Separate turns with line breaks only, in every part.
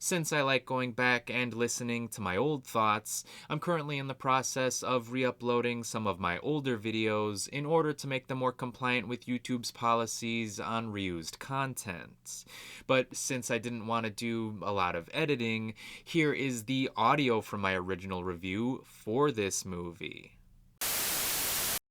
Since I like going back and listening to my old thoughts, I'm currently in the process of re-uploading some of my older videos in order to make them more compliant with YouTube's policies on reused content. But since I didn't want to do a lot of editing, here is the audio from my original review for this movie.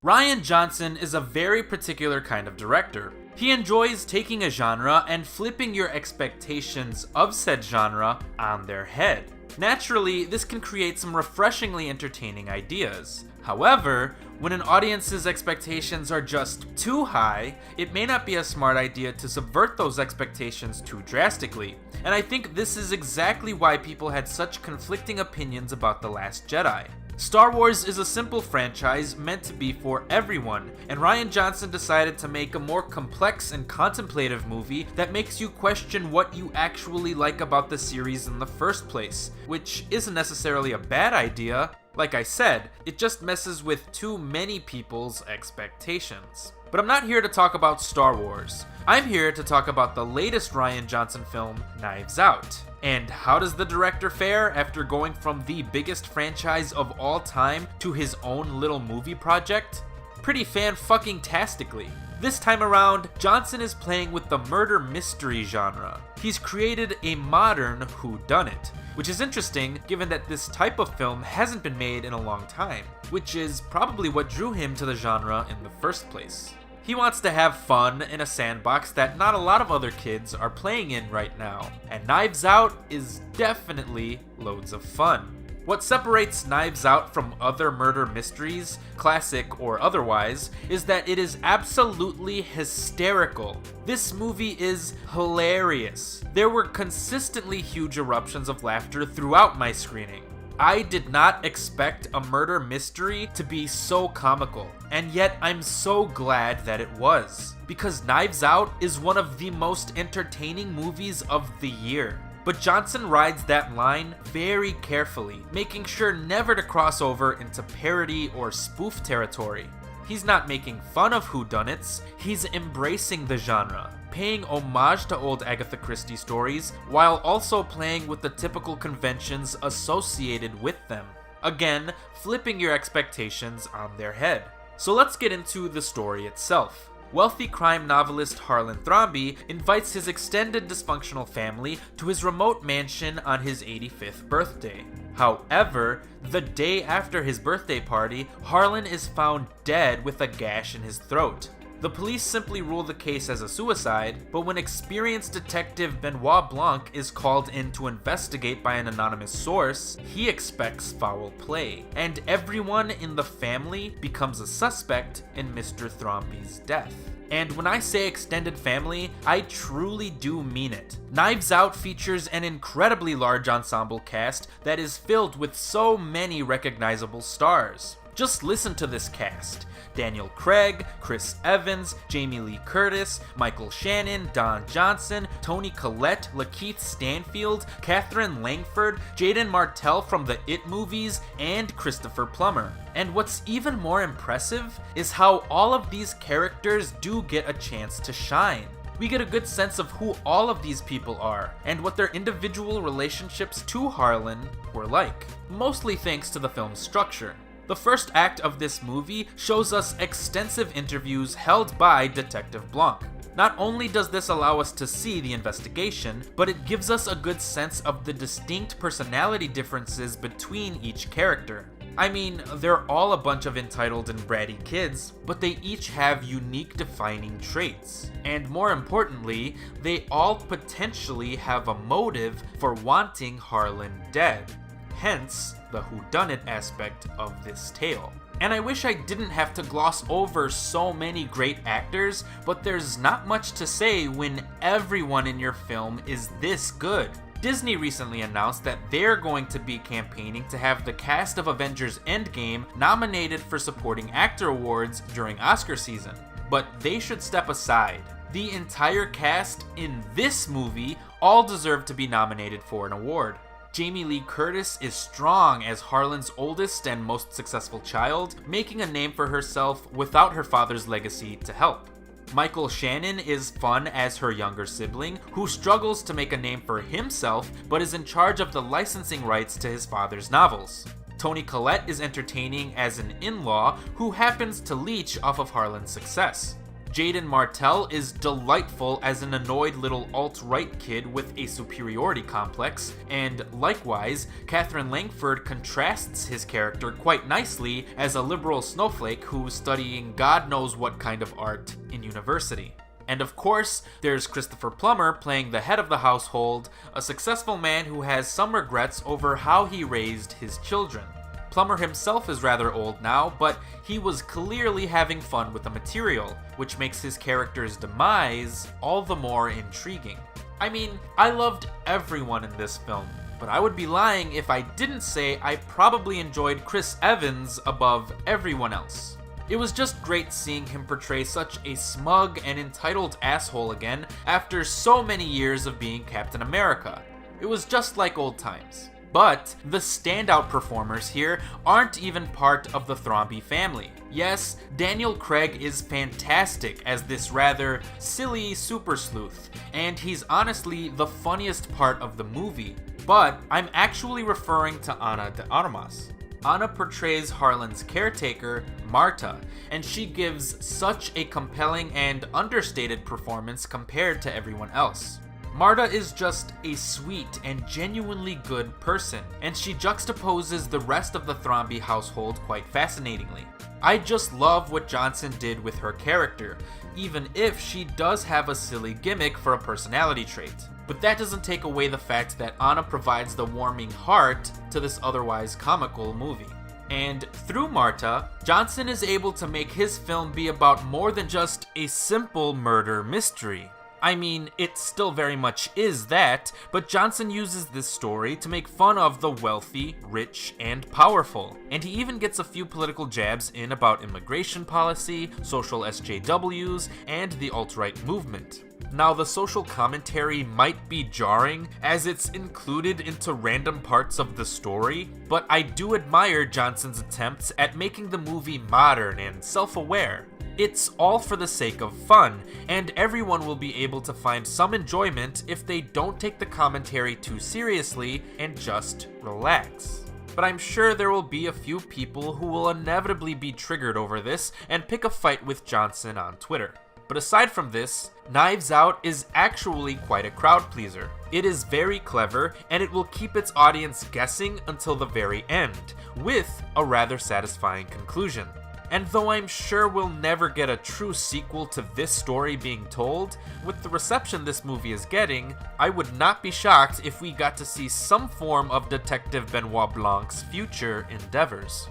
Rian Johnson is a very particular kind of director. He enjoys taking a genre and flipping your expectations of said genre on their head. Naturally, this can create some refreshingly entertaining ideas. However, when an audience's expectations are just too high, it may not be a smart idea to subvert those expectations too drastically. And I think this is exactly why people had such conflicting opinions about The Last Jedi. Star Wars is a simple franchise meant to be for everyone, and Rian Johnson decided to make a more complex and contemplative movie that makes you question what you actually like about the series in the first place, which isn't necessarily a bad idea. Like I said, it just messes with too many people's expectations. But I'm not here to talk about Star Wars. I'm here to talk about the latest Rian Johnson film, Knives Out. And how does the director fare after going from the biggest franchise of all time to his own little movie project? Pretty fan-fucking-tastically. This time around, Johnson is playing with the murder mystery genre. He's created a modern whodunit, which is interesting given that this type of film hasn't been made in a long time, which is probably what drew him to the genre in the first place. He wants to have fun in a sandbox that not a lot of other kids are playing in right now, and Knives Out is definitely loads of fun. What separates Knives Out from other murder mysteries, classic or otherwise, is that it is absolutely hysterical. This movie is hilarious. There were consistently huge eruptions of laughter throughout my screening. I did not expect a murder mystery to be so comical, and yet I'm so glad that it was, because Knives Out is one of the most entertaining movies of the year. But Johnson rides that line very carefully, making sure never to cross over into parody or spoof territory. He's not making fun of whodunits, he's embracing the genre, paying homage to old Agatha Christie stories while also playing with the typical conventions associated with them. Again, flipping your expectations on their head. So let's get into the story itself. Wealthy crime novelist Harlan Thrombey invites his extended dysfunctional family to his remote mansion on his 85th birthday. However, the day after his birthday party, Harlan is found dead with a gash in his throat. The police simply rule the case as a suicide, but when experienced detective Benoit Blanc is called in to investigate by an anonymous source, he expects foul play, and everyone in the family becomes a suspect in Mr. Thrombey's death. And when I say extended family, I truly do mean it. Knives Out features an incredibly large ensemble cast that is filled with so many recognizable stars. Just listen to this cast. Daniel Craig, Chris Evans, Jamie Lee Curtis, Michael Shannon, Don Johnson, Toni Collette, Lakeith Stanfield, Catherine Langford, Jaden Martell from the It movies, and Christopher Plummer. And what's even more impressive is how all of these characters do get a chance to shine. We get a good sense of who all of these people are, and what their individual relationships to Harlan were like, mostly thanks to the film's structure. The first act of this movie shows us extensive interviews held by Detective Blanc. Not only does this allow us to see the investigation, but it gives us a good sense of the distinct personality differences between each character. I mean, they're all a bunch of entitled and bratty kids, but they each have unique defining traits. And more importantly, they all potentially have a motive for wanting Harlan dead. Hence, the whodunit aspect of this tale. And I wish I didn't have to gloss over so many great actors, but there's not much to say when everyone in your film is this good. Disney recently announced that they're going to be campaigning to have the cast of Avengers Endgame nominated for supporting actor awards during Oscar season. But they should step aside. The entire cast in this movie all deserve to be nominated for an award. Jamie Lee Curtis is strong as Harlan's oldest and most successful child, making a name for herself without her father's legacy to help. Michael Shannon is fun as her younger sibling, who struggles to make a name for himself but is in charge of the licensing rights to his father's novels. Toni Collette is entertaining as an in-law who happens to leech off of Harlan's success. Jaden Martell is delightful as an annoyed little alt-right kid with a superiority complex, and likewise, Catherine Langford contrasts his character quite nicely as a liberal snowflake who's studying God knows what kind of art in university. And of course, there's Christopher Plummer playing the head of the household, a successful man who has some regrets over how he raised his children. Plummer himself is rather old now, but he was clearly having fun with the material, which makes his character's demise all the more intriguing. I mean, I loved everyone in this film, but I would be lying if I didn't say I probably enjoyed Chris Evans above everyone else. It was just great seeing him portray such a smug and entitled asshole again after so many years of being Captain America. It was just like old times. But the standout performers here aren't even part of the Thrombey family. Yes, Daniel Craig is fantastic as this rather silly super sleuth, and he's honestly the funniest part of the movie. But I'm actually referring to Ana de Armas. Ana portrays Harlan's caretaker, Marta, and she gives such a compelling and understated performance compared to everyone else. Marta is just a sweet and genuinely good person, and she juxtaposes the rest of the Thrombey household quite fascinatingly. I just love what Johnson did with her character, even if she does have a silly gimmick for a personality trait. But that doesn't take away the fact that Ana provides the warming heart to this otherwise comical movie. And through Marta, Johnson is able to make his film be about more than just a simple murder mystery. I mean, it still very much is that, but Johnson uses this story to make fun of the wealthy, rich, and powerful. And he even gets a few political jabs in about immigration policy, social SJWs, and the alt-right movement. Now, the social commentary might be jarring, as it's included into random parts of the story, but I do admire Johnson's attempts at making the movie modern and self-aware. It's all for the sake of fun, and everyone will be able to find some enjoyment if they don't take the commentary too seriously and just relax. But I'm sure there will be a few people who will inevitably be triggered over this and pick a fight with Johnson on Twitter. But aside from this, Knives Out is actually quite a crowd pleaser. It is very clever, and it will keep its audience guessing until the very end, with a rather satisfying conclusion. And though I'm sure we'll never get a true sequel to this story being told, with the reception this movie is getting, I would not be shocked if we got to see some form of Detective Benoit Blanc's future endeavors.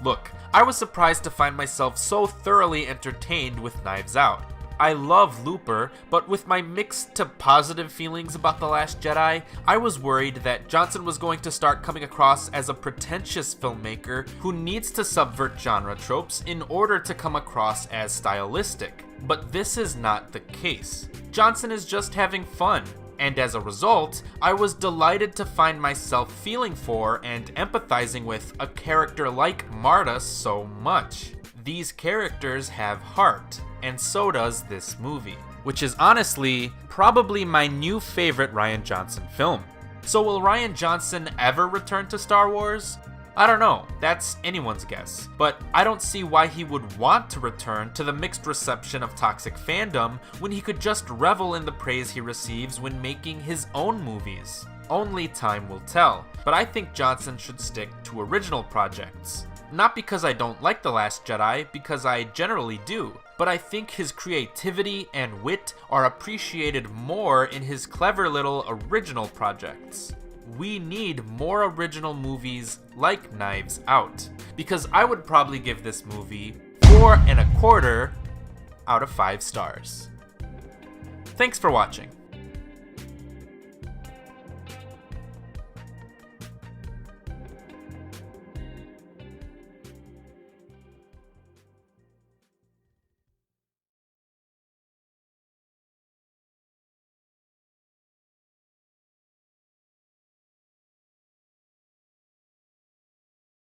Look, I was surprised to find myself so thoroughly entertained with Knives Out. I love Looper, but with my mixed to positive feelings about The Last Jedi, I was worried that Johnson was going to start coming across as a pretentious filmmaker who needs to subvert genre tropes in order to come across as stylistic. But this is not the case. Johnson is just having fun, and as a result, I was delighted to find myself feeling for and empathizing with a character like Marta so much. These characters have heart, and so does this movie, which is honestly probably my new favorite Rian Johnson film. So will Rian Johnson ever return to Star Wars? I don't know, that's anyone's guess, but I don't see why he would want to return to the mixed reception of toxic fandom when he could just revel in the praise he receives when making his own movies. Only time will tell, but I think Johnson should stick to original projects. Not because I don't like The Last Jedi, because I generally do, but I think his creativity and wit are appreciated more in his clever little original projects. We need more original movies like Knives Out, because I would probably give this movie 4.25 out of 5 stars. Thanks for watching.